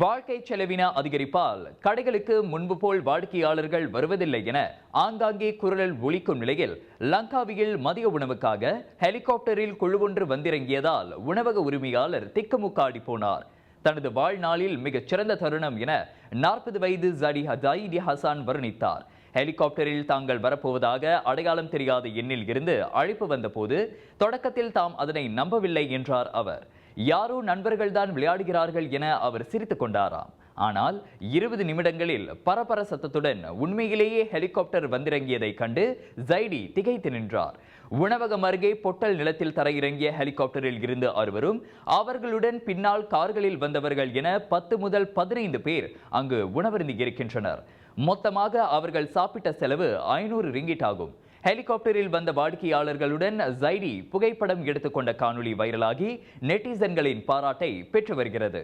வாழ்க்கை செலவின அதிகரிப்பால் கடைகளுக்கு முன்பு போல் வாடிக்கையாளர்கள் வருவதில்லை என ஆங்காங்கே குரல் ஒலிக்கும் நிலையில் லங்காவியில் மதிய உணவுக்காக ஹெலிகாப்டரில் குழு ஒன்று வந்திறங்கியதால் உணவக உரிமையாளர் திக்குமுக்காடி போனார். தனது வாழ்நாளில் மிகச் சிறந்த தருணம் என 40 வயது ஜாயிடி ஹசான் வர்ணித்தார். ஹெலிகாப்டரில் தாங்கள் வரப்போவதாக அடையாளம் தெரியாத எண்ணில் இருந்து அழைப்பு வந்தபோது தொடக்கத்தில் தாம் அதனை நம்பவில்லை என்றார் அவர். யாரோ நண்பர்கள்தான் விளையாடுகிறார்கள் என அவர் சிரித்துக் கொண்டாராம். ஆனால் 20 நிமிடங்களில் பரபர சத்தத்துடன் உண்மையிலேயே ஹெலிகாப்டர் வந்திறங்கியதை கண்டு ஜைடி திகைத்து நின்றார். உணவகம் அருகே பொட்டல் நிலத்தில் தரையிறங்கிய ஹெலிகாப்டரில் இருந்து அறுவரும் அவர்களுடன் பின்னால் கார்களில் வந்தவர்கள் என 10 முதல் 15 பேர் அங்கு உணவருந்தி இருக்கின்றனர். மொத்தமாக அவர்கள் சாப்பிட்ட செலவு 500 ரிங்கிட் ஆகும். ஹெலிகாப்டரில் வந்த வாடிக்கையாளர்களுடன் ஜைடி புகைப்படம் எடுத்துக்கொண்ட காணொளி வைரலாகி நெட்டிசன்களின் பாராட்டை பெற்று வருகிறது.